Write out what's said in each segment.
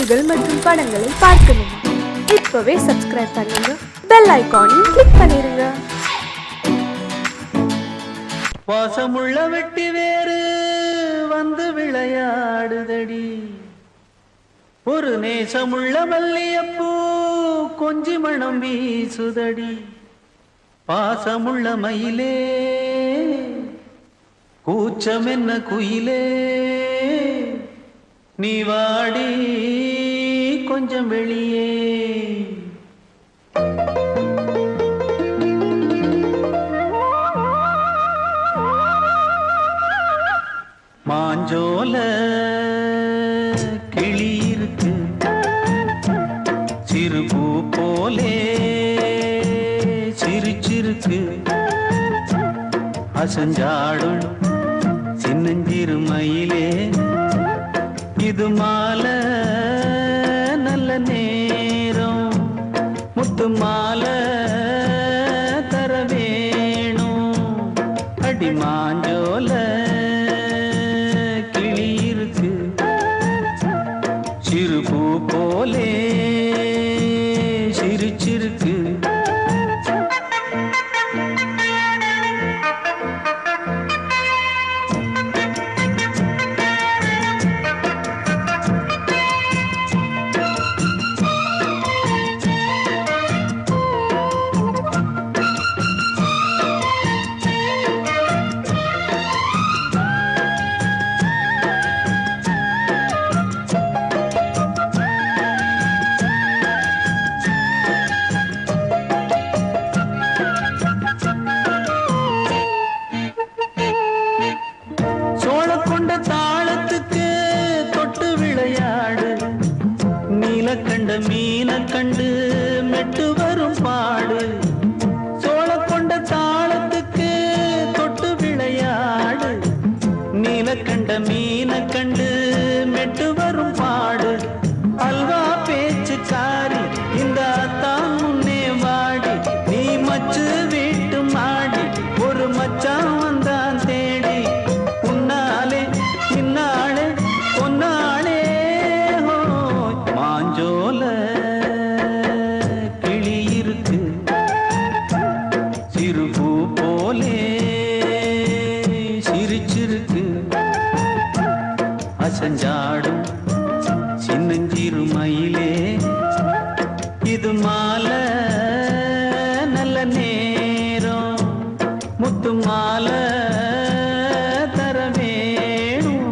நிகழ்ச்சிகள் மற்றும் படங்களை பார்க்கணுமா? இப்பவே சப்ஸ்கிரைப் பண்ணுங்க, பெல் ஐகானையும் கிளிக் பண்ணிருங்க. பாசமுள்ள வெட்டி வேறு வந்து விளையாடுதடி, ஒரு நேசமுள்ள மல்லியப்பூ கொஞ்சி மணம் வீசுதடி. பாசமுள்ள மயிலே கூச்சம் என்ன குயிலே, நீ வாடி கொஞ்சம் வெளியே. மாஞ்சோல கிளி இருக்கு, சிறுபூ போலே சிரிச்சிருக்கு. அசஞ்சாடும் சின்னஞ்சிறு மயிலே, இது மாலை நல்ல நேரம், முத்து மாலை தர வேணும். அடி மாஞ்சோல கிளி இருக்கு, சிறுபூ போலே சிரிச்சிருக்கு. கண்ட மீன கண்டு மெட்டு வரும் பாடு, சோழ கொண்ட தாளத்துக்கு தொட்டு விளையாடு. நீல கண்ட மீன கண்டு மெட்டு வரும் பாடு, அல்வா பேச்சு காரி இந்த தான் முன்னே வாடி. நீ மச்சு வீட்டு மாடி, ஒரு மச்சான் வந்தான் தேடி. உன்னாலே இன்னாலே பொன்னாலே மாஞ்சோல கிளி இருக்கு, சிறுபூ போலே சிரிச்சிருக்கு. அசஞ்சாடும் சின்னஞ்சிறு மயிலே, இது மாலை நல்ல நேரம், முத்து மாலை தர வேணும்.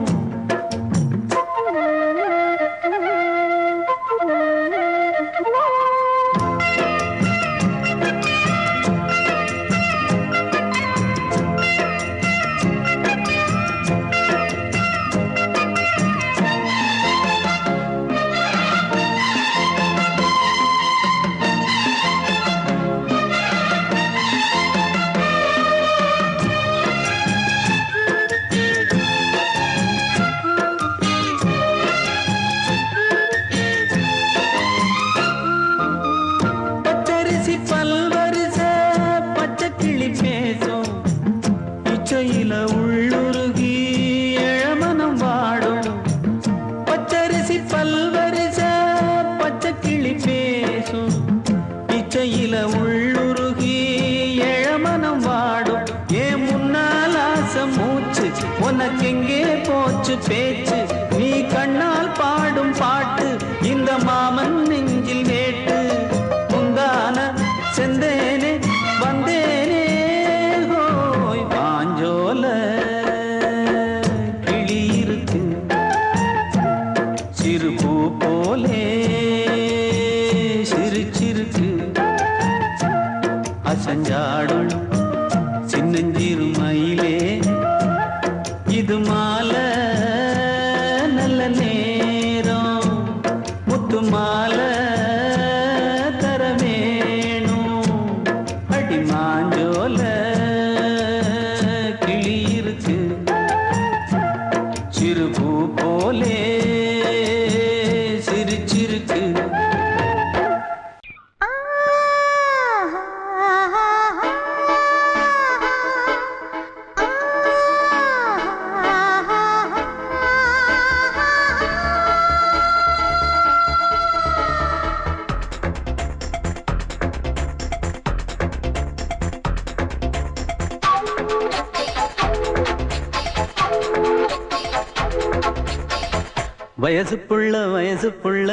பச்சரிசி பல்வரிச பச்சை கிளி பேசும், இச்சையில உள்ளுருகி இளமனம் வாடும். பச்சரிசி பல்வரிச பச்சை கிளி பேசும், இச்சையில உள்ளுருகி இளமனம் வாடும். ஏன் முன்னால் ஆசை மூச்சு, உனக்கெங்கே போச்சு பேச்சு. நீ கண்ணால் பாடும் பாட்டு இந்த மாமன் நெஞ்சில் வேட்டு. முந்தான செந்தேனே வந்தேனே ஹோய், மாஞ்சோல கிளி இருக்கு, சிறுபூ போலே சிரிச்சிருக்கு. அசஞ்சாடும் சின்னஞ்சிறு மயிலே, இது மாலை நல்ல நேரம், முத்து மாலை தர வேணும். அடி மாஞ்சோல கிளி இருக்கு, சிறுபூ போலே சிரிச்சிருக்கு. வயசு புள்ள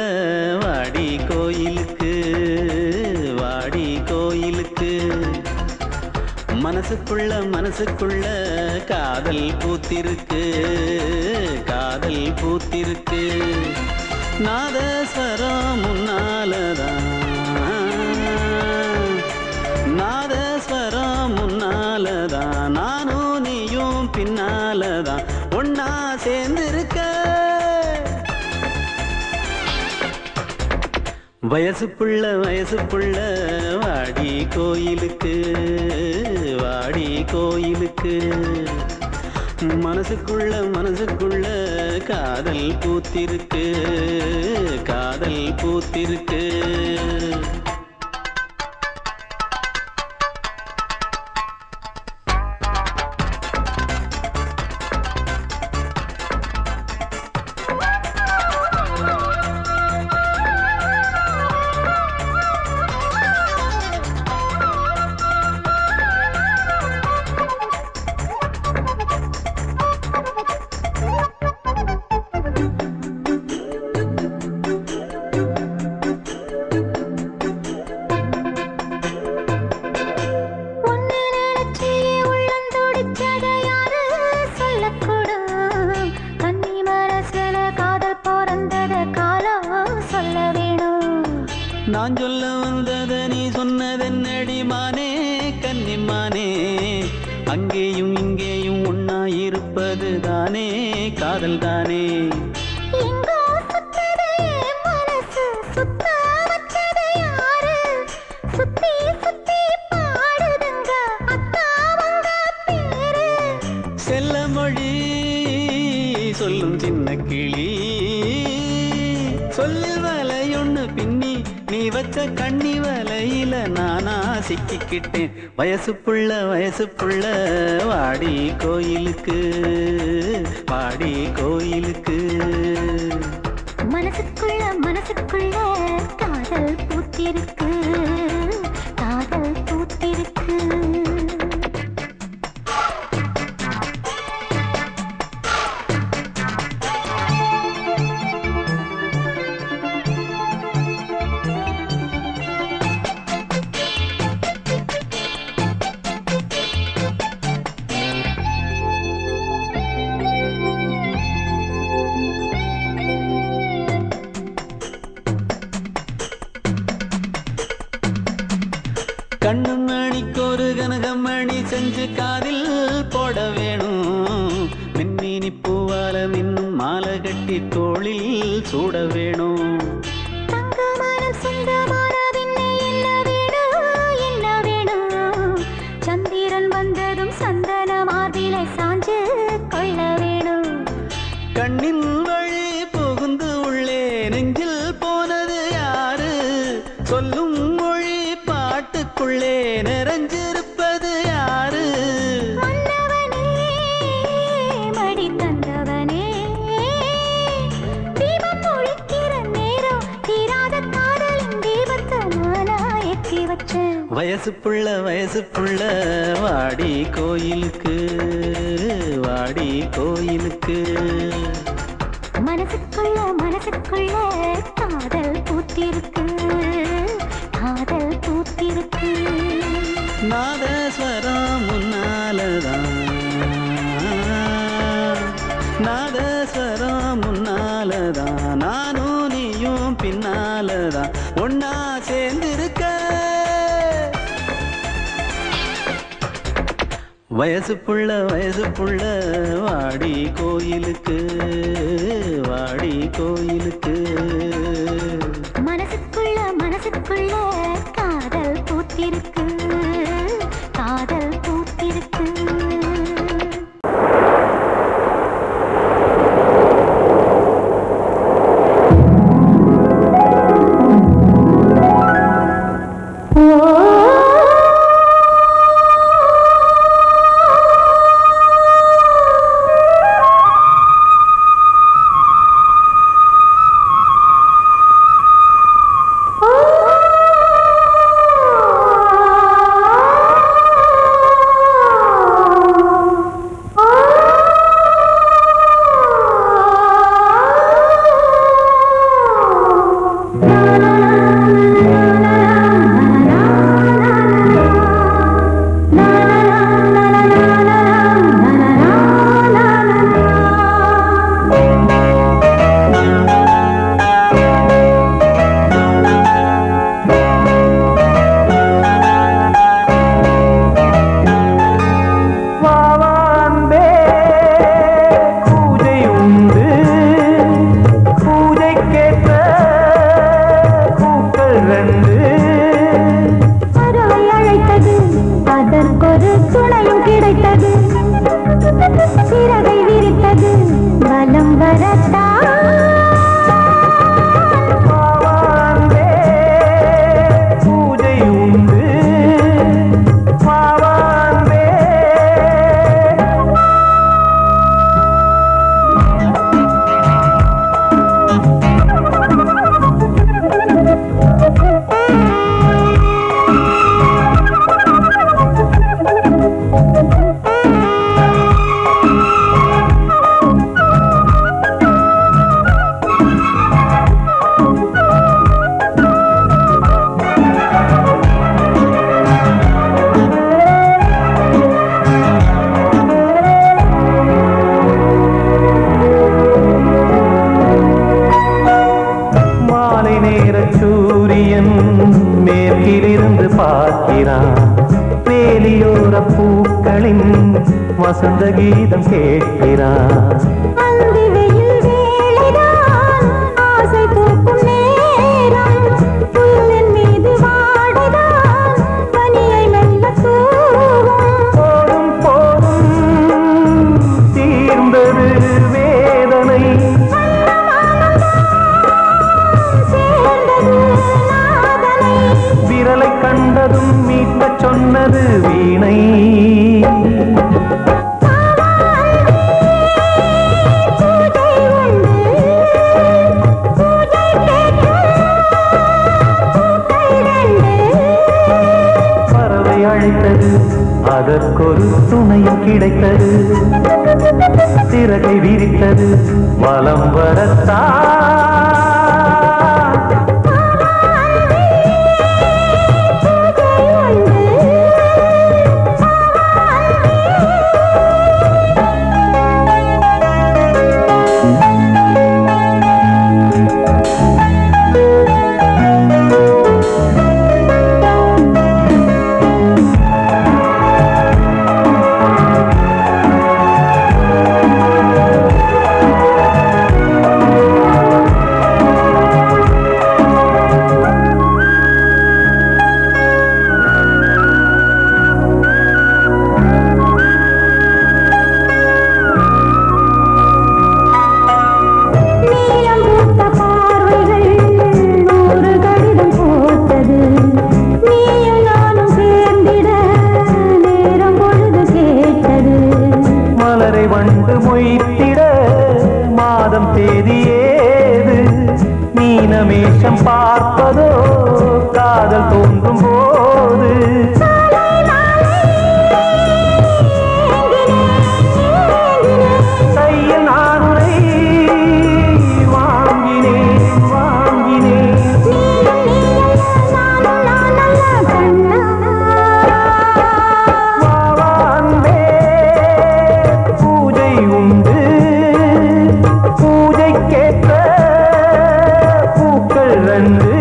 வாடி கோயிலுக்கு வாடி கோயிலுக்கு மனசுக்குள்ள காதல் பூத்திருக்கு காதல் பூத்திருக்கு நாதஸ்வரம் முன்னாலதான் நாதஸ்வரம் முன்னாலதான் நானும் நீயும் பின்னாலதான் ஒன்னா சேர்ந்திருக்க வயசு புள்ள வாடி கோயிலுக்கு வாடி கோயிலுக்கு மனசுக்குள்ள காதல் பூத்திருக்கு காதல் பூத்திருக்கு நான் சொல்ல வந்தத நீ சொன்னதென்னடி மானே கன்னிமானே அங்கேயும் இங்கேயும் ஒன்னா இருப்பது தானே காதல் தானே செல்ல மொழி சொல்லும் சின்ன கிளி சொல்லில் வலையொன்னு பின்னி நீ வச்ச கண்ணி வலையில நானா சிக்கிக்கிட்டேன் வயசு புள்ள வாடி கோயிலுக்கு வாடி கோயிலுக்கு மனசுக்குள்ள காதல் பூத்திருக்கு காதல் பூத்திருக்கு கண்ணு மணிக்கு ஒரு கனகமணி செஞ்சு காதில் போட வேணும் மின்மினி பூவால மின்னும் மாலை கட்டி தோளில் சூட வேணும் சந்திரன் வந்ததும் சந்தன மார்பிலை சாஞ்சு கொள்ள வேணும் கண்ணின் வழி புகுந்து உள்ளே நெஞ்சில் போனது யாரு சொல்லும் மொழி பாட்டுக்குள்ளே நிறைஞ்சிருப்பது யாரு மன்னவனே மடி தந்தவனே தீபம் ஒழிக்கிற நேரம் தீராத காதலின் தீபத்தை நானா ஏற்றி வச்சேன் வயசு புள்ள வாடி கோயிலுக்கு வாடி கோயிலுக்கு மனசுக்குள்ள காதல் பூத்திருக்கு காதல் பூத்திருக்கு நாதஸ்வரம் முன்னாலதான் நாதஸ்வரம் முன்னாலதான் நானும் நீயும் பின்னாலதான் ஒன்னா சேர்ந்திருக்க வயசு புள்ள வாடி கோயிலுக்கு வாடி கோயிலுக்கு மனசுக்குள்ள காதல் பூத்திருக்கு காதல் பூத்திருக்கு ரெண்டு பறவை அழைத்தது அதற்கொரு துணையும் கிடைத்தது சிறகை விரித்தது வலம் வரத்தான் பாவாந்தே பூஜை உண்டு பாவாந்தே மாலை நேர சூரியன் மேற்கிலிருந்து பார்க்கிறான் வேலியோர பூக்களின் வசந்த கீதம் கேட்கிறான் அந்தி வெயில் வேளைதான் ஆசை பூக்கும் நேரம் புல்லின் மீது வாடைதான் பனியை மெல்ல தூவும் போதும் போதும் தீர்ந்தது வேதனை சேர்ந்தது நாதனை விரலை கண்டதும் மீட்கச் சொன்னது வீணை பூஜை உண்டு பூஜை கேட்கும் பூக்கள் ரெண்டு பறவை அழைத்தது அதற்கொரு துணையும் கிடைத்தது சிறகை விரித்தது வலம் வரத்தான் நீலம் பூத்த பார்வைகள் நூறு கடிதம் போட்டது நீயும் நானும் சேர்ந்திட நேரம் பொழுது கேட்டது மலரை வண்டு மொய்த்திட மாதம் தேதி ஏது மீனமேஷம் பார்ப்பதோ காதல் தோன்றும் போது கையில் நான் உரை வாங்கினேன் வாங்கினேன் வாவாந்தே பூஜை உண்டு பூஜைக்கேற்ற பூக்கள் ரெண்டு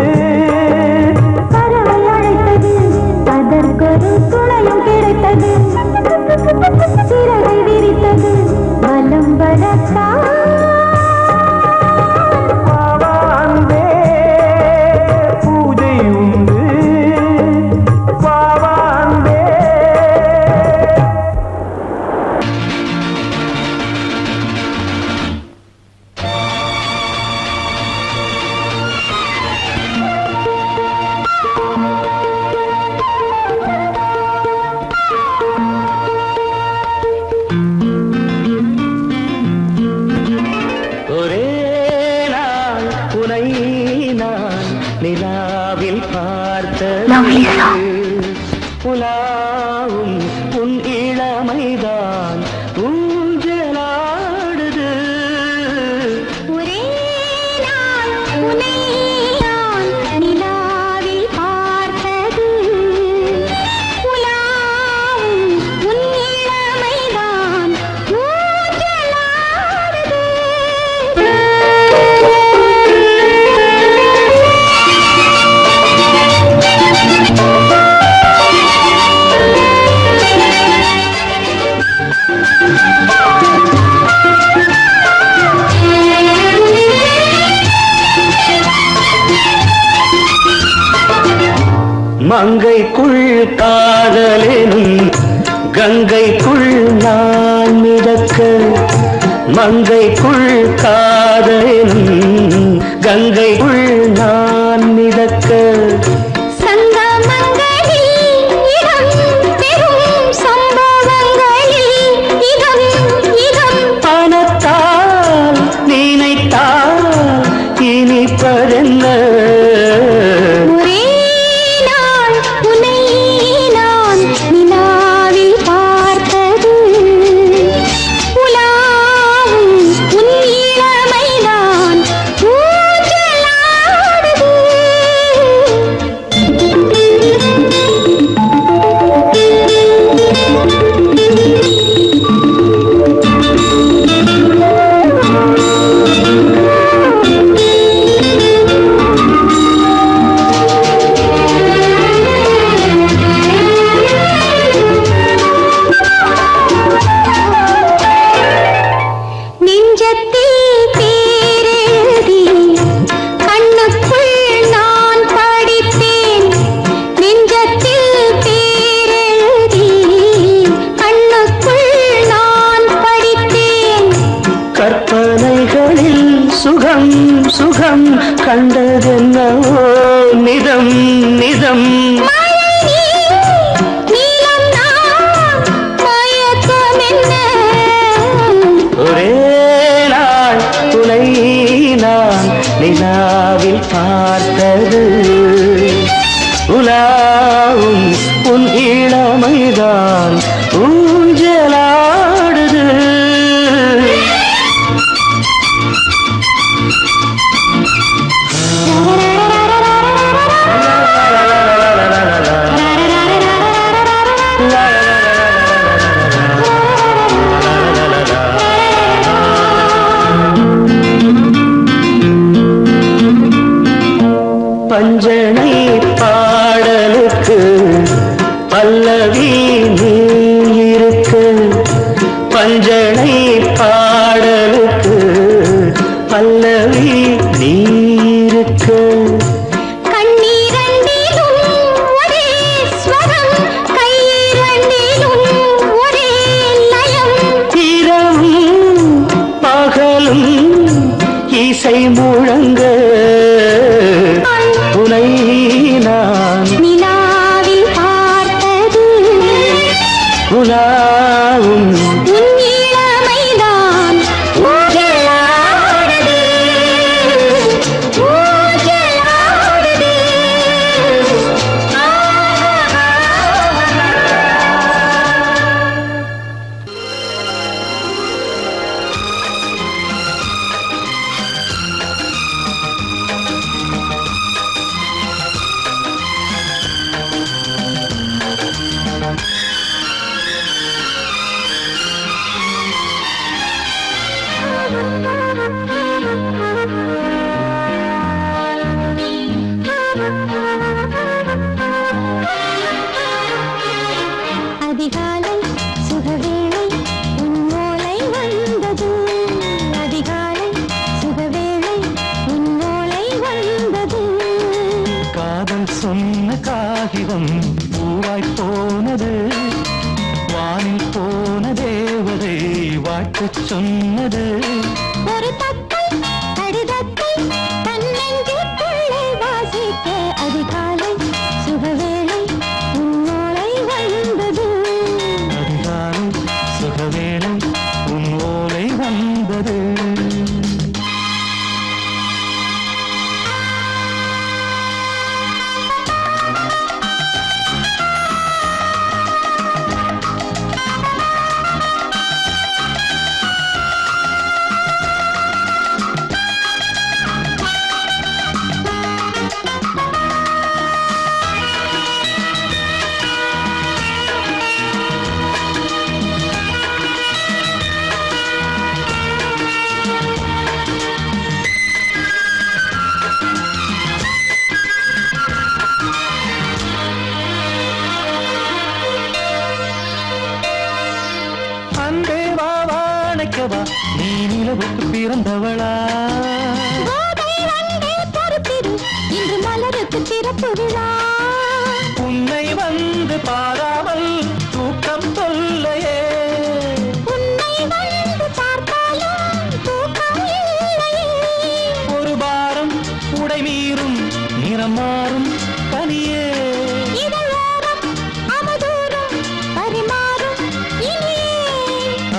பறவை அழைத்தது அதற்கொரு துணையும் கிடைத்தது சிறகை விரித்தது வலம் வரத்தான் வாவாந்தே பூஜை உண்டு வாவாந்தே ஒரே நாள் உனை நான் நிலாவில் பார்த்தது புலாவும் உன் இளமைதான் ஊஞ்சலாடுது ஒரே நாள் உன்னை நான் நிலாவில் பார்த்தது உலாவும் உன் இளமைதான் ஊஞ்சலாடுது மங்கைக்குள் காதலெனும் கங்கைக்குள் நான் மிதக்க மங்கைக்குள் காதலெனும் கங்கைக்குள் நான் மிதக்க பணத்தால் நினைத்தால் இனிப்பதென்ன கற்பனைகளில் சுகம் சுகம் கண்டதென்னவோ நிதம் நிதம் ஒரே நாள் துணை நான் நிலாவில் பார்த்தது உலாவும் உன் இளமைதான் ஊஞ்சலாடுது பஞ்சனை பாடலுக்கு பல்லவி நீ இருக்கு பஞ்சனை பாடலுக்கு பல்லவி நீ இருக்கு இரவும் பகலும் இசை முழங்க உனை நான் நிலாவில் பார்த்தது உலாவும் உன் இளமைதான் ஊஞ்சலாடுது ஊஞ்சலாடுது அதிகாலை சுகவேளை உன் ஓலை வந்தது அதிகாலை சுகவேளை உன் ஓலை வந்தது காதல் சொன்ன காகிதம் பூவாய் போனது வானில் போன தேவதை வாழ்த்துச் சொன்னது ஒரு தத்தை கடிதத்தை தன்னெஞ்சுக்குள்ளே வாசிக்க அதிகாலை சுகவேளை உன் ஓலை வந்தது அதிகாலை சுகவேளை உன் ஓலை வந்தது நினைக்கவா நீ நிலவுக்கு பிறந்தவளா? கோதை வந்தே பொறுப்பிரு, இன்று மலருக்கு திறப்பு விழா. பாராமல் தூக்கம் தொல்லையே. உன்னை வந்து பார்த்தாலும் தூக்கம் இல்லையே. ஒரு பாரம் உடை மீறும் நிறம் மாறும் பனியே. இதழோரம் அமுதூரம் பரிமாறும் இனியே.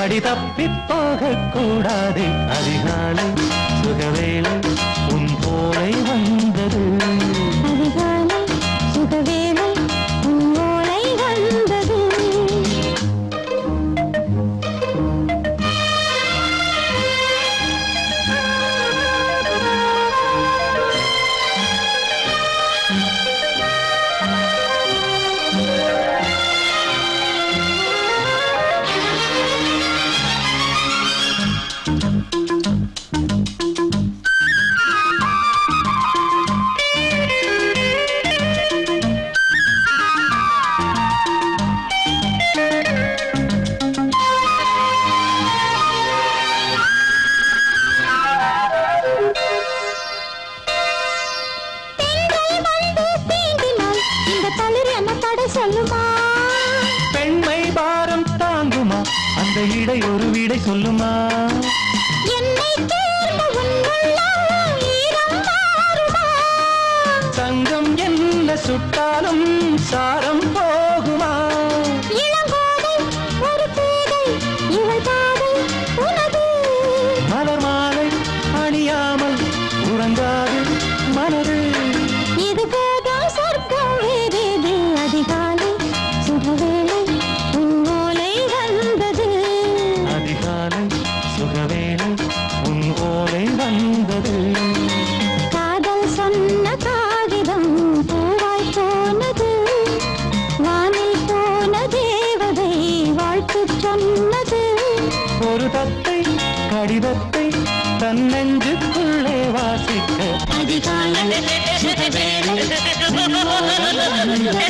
அடி தப்பிப் போகக் கூடாது அதிகாலை சுகவேளை உன் போலை வந்தது. அதிகாலை சுகவேளை உன் ஓலை வந்தது. சொல்லுமா பெண்மை பாரம் தாங்குமா அந்த இடை ஒரு விடை சொல்லுமா. என்னை தேர்ந்த உன்னுள்ளம் ஈரம் மாறுமா. சங்கம் என்ன சுட்டாலும் சாரம் போகுமா. இளங்கோதை ஒரு பேதை இவள் பாதை உனது. மலர் மாலை அணியாமல் உறங்காது மனது. இது போதும் சொர்க்கம் வேறேது. அதிகாலை சுகவேளை உன் ஓலை வந்தது. அதிகாலை சுகவேளை உன் ஓலை வந்தது. காதல் சொன்ன காகிதம் பூவாய் போனது. வானில் போன தேவதை வாழ்த்து சொன்னது. ஒரு தத்தை கடிதத்தை தன் நெஞ்சுக்குள்ளே வாசிக்க. அதிகாலை சுகவேளை உன் ஓலை வந்தது.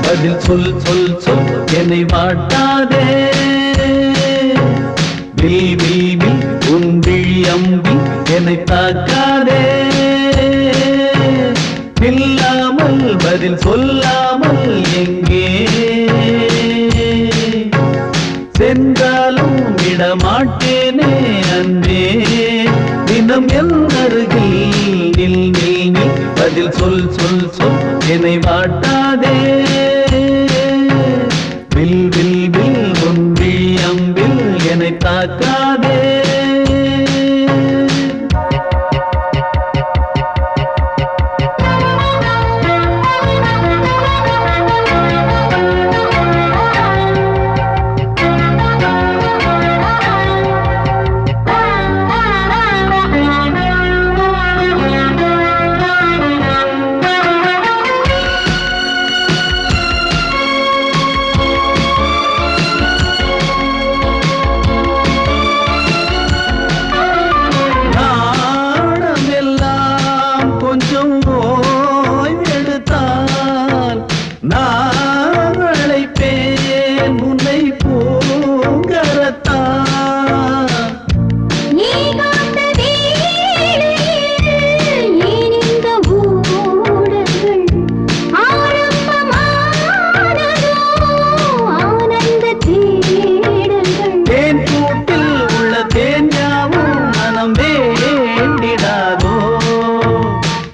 பதில் சொல் சொல் சொல் என்னை வாட்டாதே. வில் வில் வில் உன் விழி அம்பி என்னை தாக்காதே. இல்லாமல் பதில் சொல்லாமல் எங்கே சென்றாலும் விடமாட்டேனே அன்பே. தினம் என் அருகில் நில் நில் நில் பதில் சொல் சொல் சொல் என்னை வாட்டாதே. வில் வில் வில் உன் விழி அம்பில் என்னை தாக்காதே.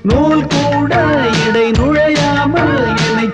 நூல் கூட இடை நுழையாமல் என்னை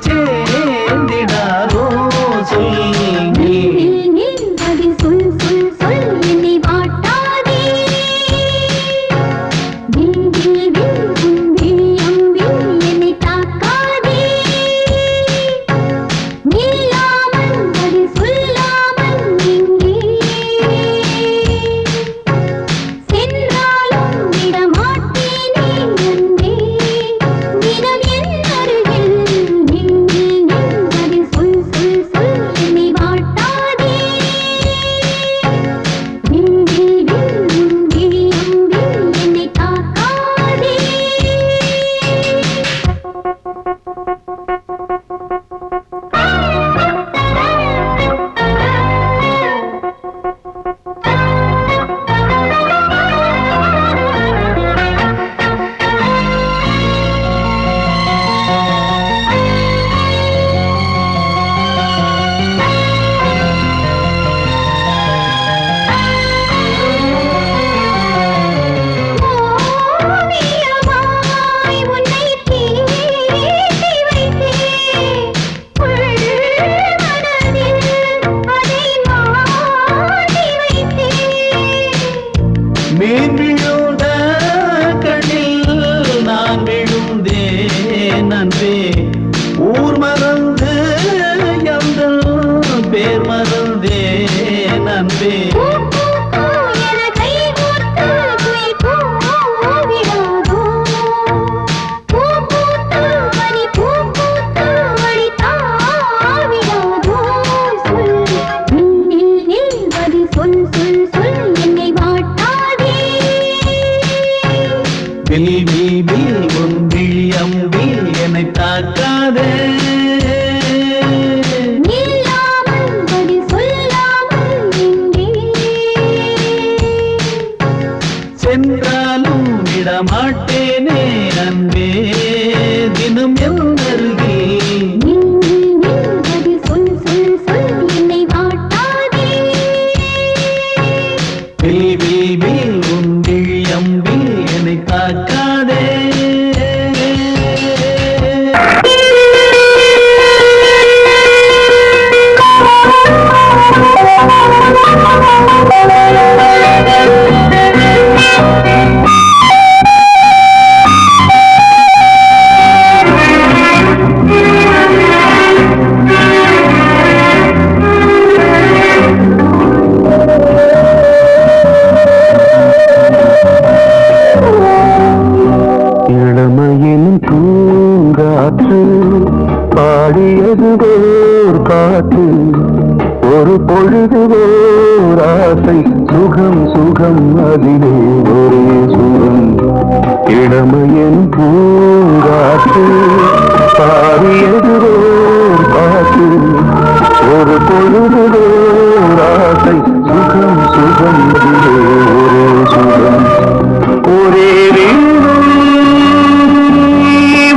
பாடியது ஓர் பாட்டு ஒரு பொழுது ஓர் ஆசை சுகம் சுகம் அதிலே ஒரே சுகம் இளமையின் பூங்காற்று பாடியது ஓர் பாட்டு ஒரு பொழுது ஓர் ஆசை சுகம் சுகம் அதிலே ஒரே சுகம் ஒரே வீடும்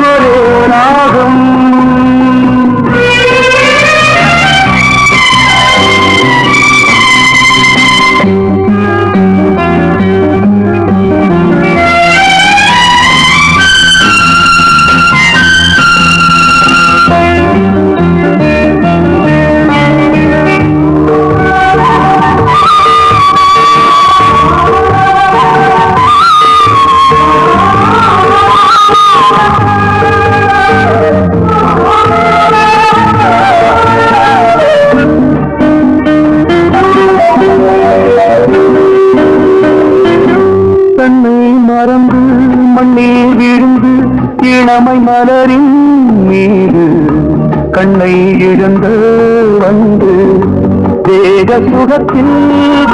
ஒரே ராகம் மறந்து மண்ணில் விழுந்து இளமை மலரின் மீது கண்ணை இழந்து வந்து தேக சுகத்தில்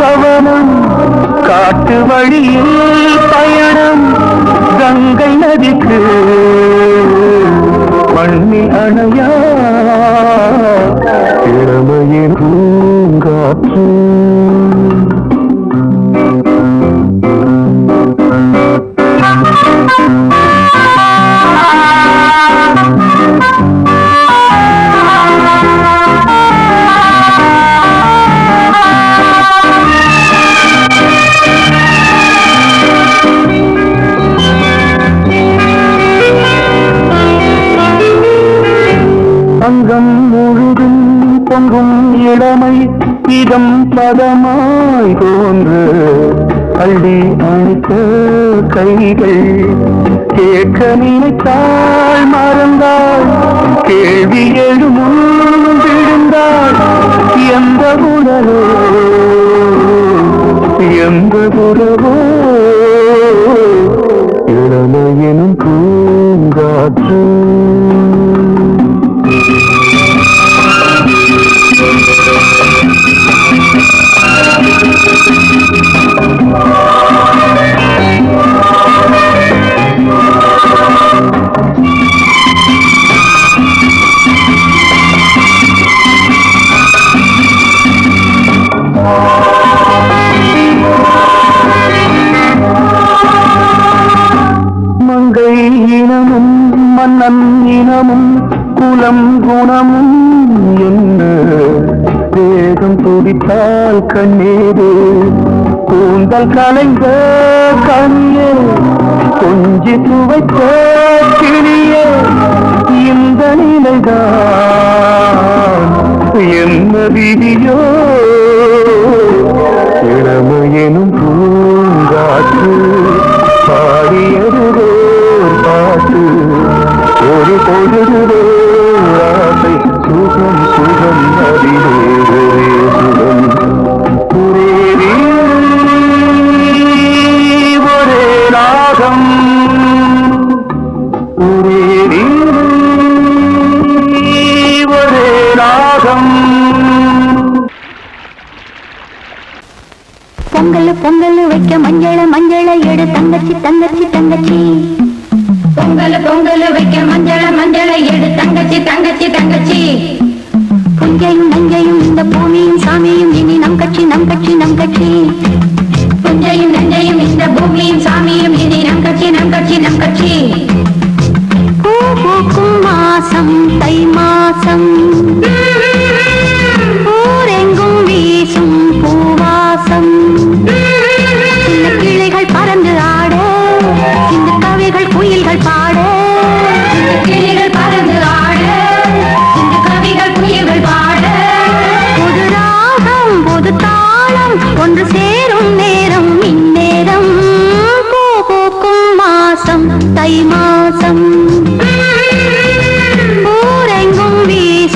கவனம் காட்டு வழியில் பயணம் கங்கை நதிக்கு மண்ணில் அணையா இளமையின் பூங்காற்று அங்கம் முழுதும் பொங்கும் இளமை இதம் பதமாய் தோன்று அள்ளி அணைத்த கைகள் கேட்க நினைத்தாள் மறந்தாள் கேள்வி எழுமுன் விழுந்தாள் எந்த உணரோ எந்த உறவோ இளமையினும் பூங்காற்று மங்கை இனமும் மன்னன் இனமும் குலம் குணமும் என்ன வேகம் துடித்தால் கண்ணீரு கூந்தல் கலைந்த கண்ணியே கொஞ்சி துவைத்த கிளியே இந்த நிலைதான் என்ன விதியோ இளமையெனும் பூங்காற்று பாடியது பாட்டு ஒரு பொழுது ஆசை சுகம் சுகம் அதிலே ஒரே சுகம் ஒரே ஒரே ராகம் ஒரே ஒரே ராகம் பொங்கல் பொங்கல் வைக்க மஞ்சள மஞ்சள எடு தங்கச்சி தங்கச்சி தங்கச்சி பொங்கல் பொங்கல் வைக்க மஞ்சள மஞ்சள எடு தங்கச்சி தங்கச்சி தங்கச்சி புஞ்சையும் நஞ்சையும் இந்த பூமியும் சாமியும் இனி நம் கட்சி நம் கட்சி நம் கட்சி புஞ்சையும் நஞ்சையும் இந்த பூமியும் சாமியும் இனி நம் கட்சி நம் கட்சி நம் கட்சி பூ பூக்கும் மாசம் தை மாசம் ஊரெங்கும் வீசும் பூவாசம் சின்ன கிளைகள் பறந்து ஆட இந்த கவிகள் குயில்கள் பாட கிளைகள் பறந்து ஆட இந்த கவிகள் குயில்கள் பாட புது ராகம் புது தாளம் ஒன்று சேரும் நேரம் இந்நேரம் பூ பூக்கும் மாசம் தை மாசம் ஊரெங்கும் வீசும்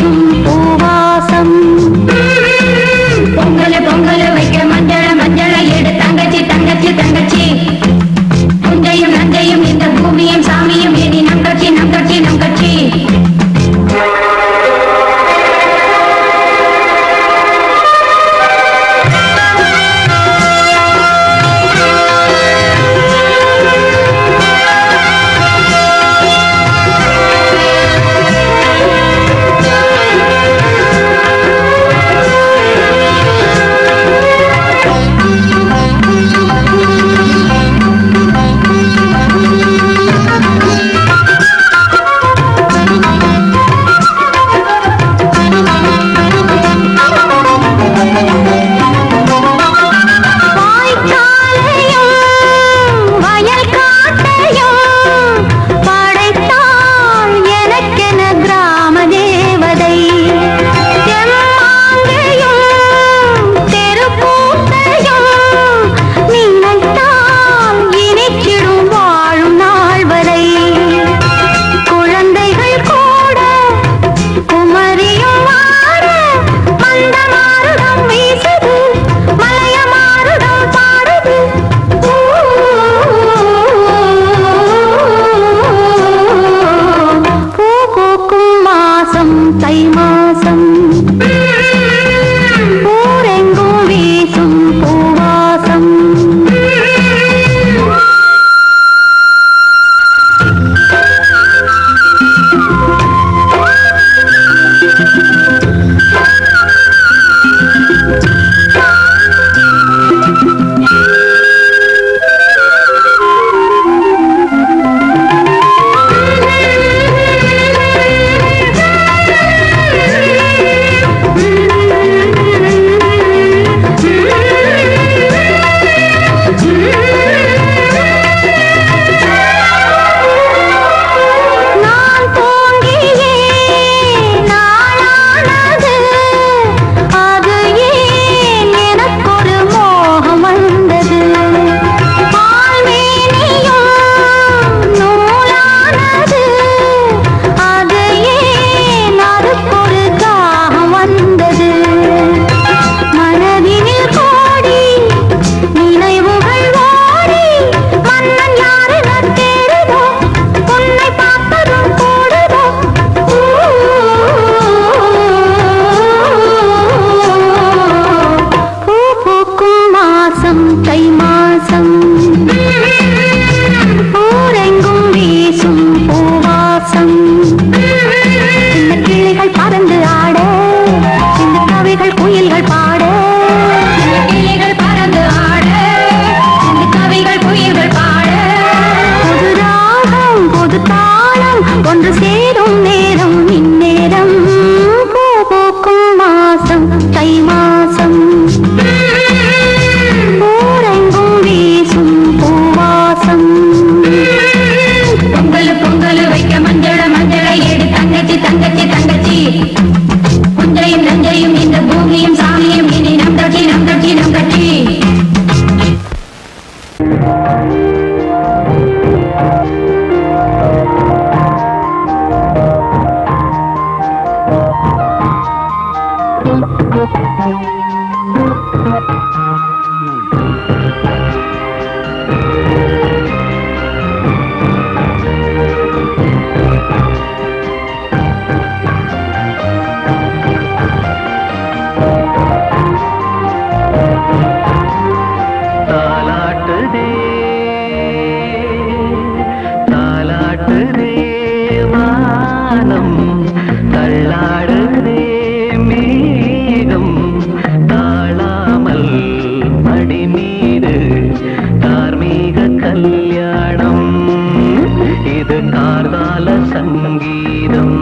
இது கார்கால சங்கீதம்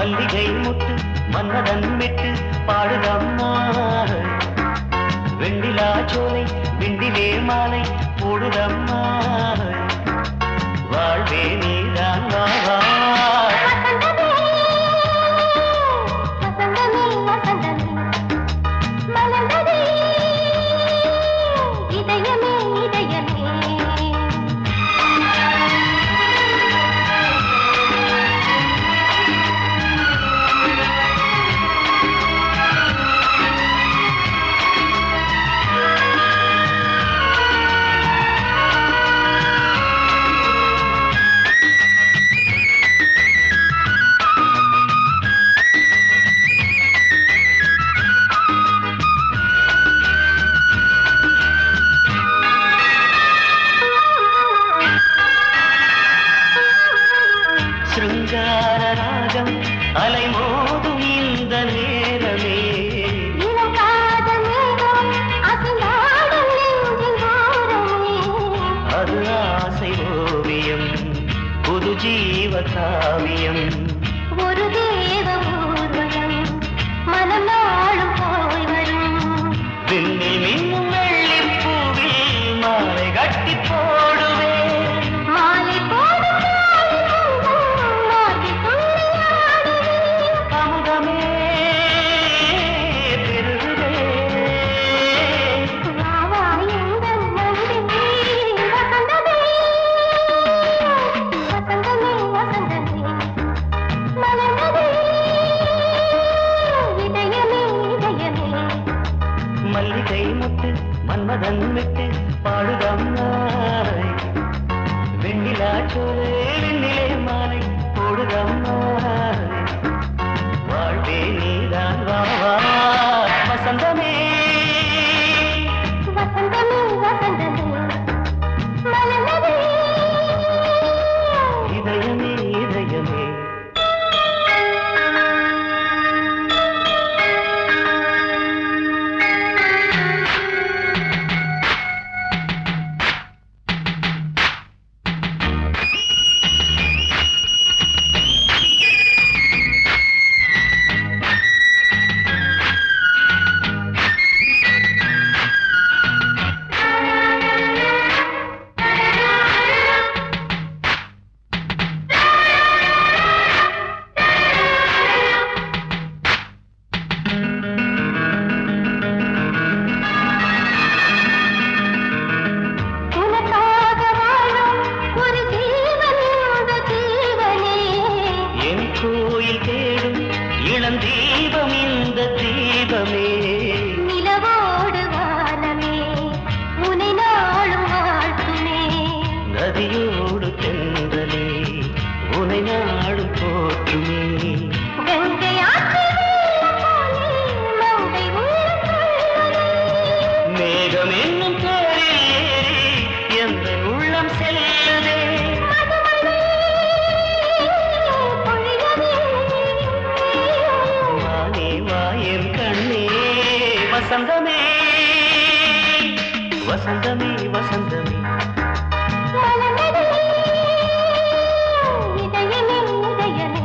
மல்லிகை முட்டு மன்னதன் விட்டு பாடுதம்மா வெண்ணிலா சோலை விண்டிலே மாலை போடுதம்மா வாழ்வே நீதான் வா காவியம் ஒரு தேவ ஊர்வலம் மனம் நாளும் போய் வரும் விண்ணில் மின்னும் வெள்ளி பூவில் மாலை கட்டி போடுவேன் மாலை போடும் அமுதமே பெருவே மல்லிகை முட்டு மன்மதன் விட்டு பாடுதம்மாய் வெண்ணிலா சோலை வெண்ணிலே மாலை போடுதம்மாய் வாழ்வே நீதான் வா வசந்தமே வசந்தமே வசந்தமே மலர்ந்ததே இதயமே இதயமே தீபம் இந்த தீபமே நிலவோடு வானமே உனை நாளும் வாழ்த்துமே நதியோடு தென்றலே உனை நாளும் போற்றுமே கங்கை மேகம் என்னும் பேரில் ஏறி எந்த உள்ளம் செல்லுதே வசந்தமே வசந்தமே வசந்தமே இதயமே இதயமே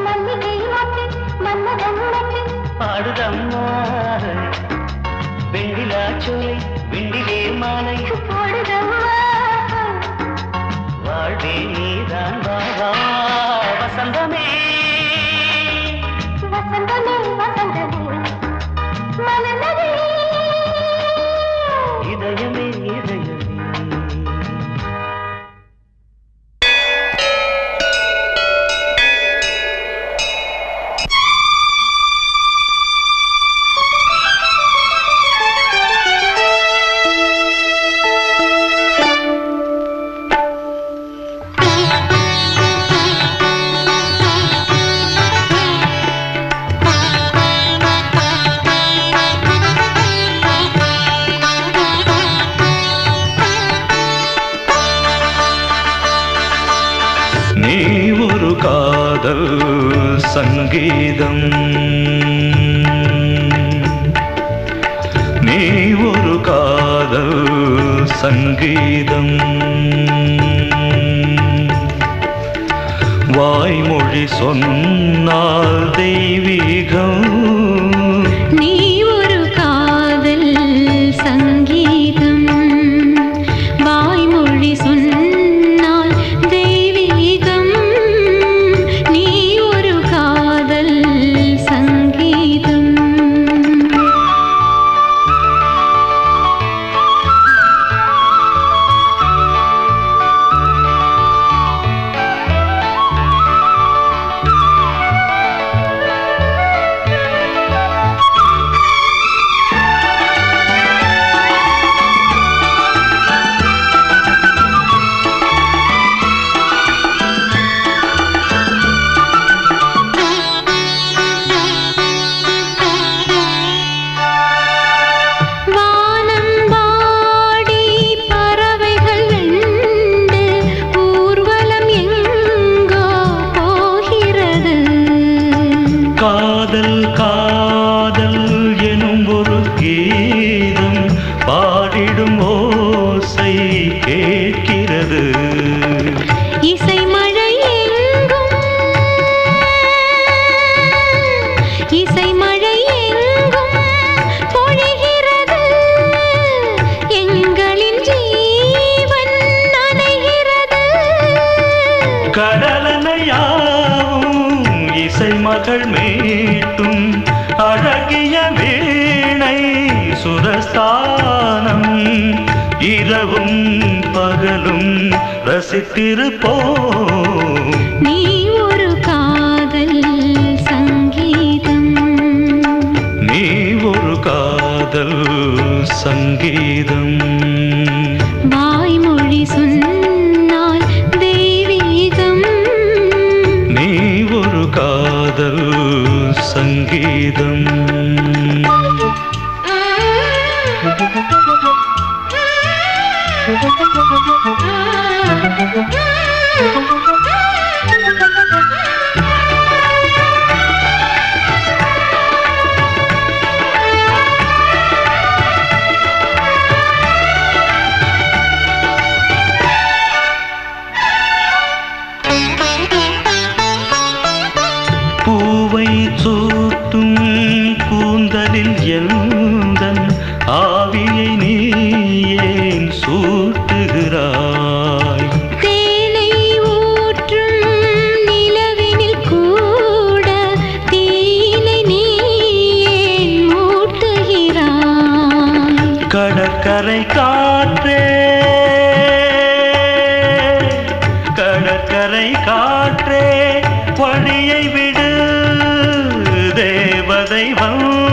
மல்லிகை மட்டு மன்மதன் மட்டு பாடுதம்மா வெண்ணிலா சோலை வெண்ணிலே மாலை போடுதம்மா வாழ்வே நீதான் வா வசந்தமே வசந்தமே வசந்தமே இதயமே இதயமே காதல் சங்கீதம் நீ ஒரு காதல் சங்கீதம் வாய்மொழி சொன்னால் தெய்வீகம். நீ ஒரு காதல் சங்கீதம், வாய்மொழி சொன்னால் தெய்வீகம். நீ ஒரு காதல் சங்கீதம். காதல் காதல் எனும் ஒரு கீதம் பாடிடும் ஓசை கேட்கிறது. இசை மழை எங்கும், இசை மழை எங்கும் பொழிகிறது. எங்களின் ஜீவன் நனைகிறது. கடலனையாவும் இசை மகள் மீட்டும் அழகிய வீணை சுரஸ்தானம். இரவும் பகலும் ரசித்திருப்போம். நீ ஒரு காதல் சங்கீதம், நீ ஒரு காதல் சங்கீதம். வாய்மொழி சொன்னால் தெய்வீகம். நீ ஒரு காதல் சங்கீதம். பூவை சூட்டும் கூந்தலில் எந்தன் ஆவியை நீ ஏன் சூட்டுகிறாய்? தேனை ஊற்றும் நிலவினில் கூட தீனை நீ ஏன் மூட்டுகிறாய்? கடற்கரை காற்றே, கடற்கரை காற்றே, பணியை விடு, தேவதை வந்து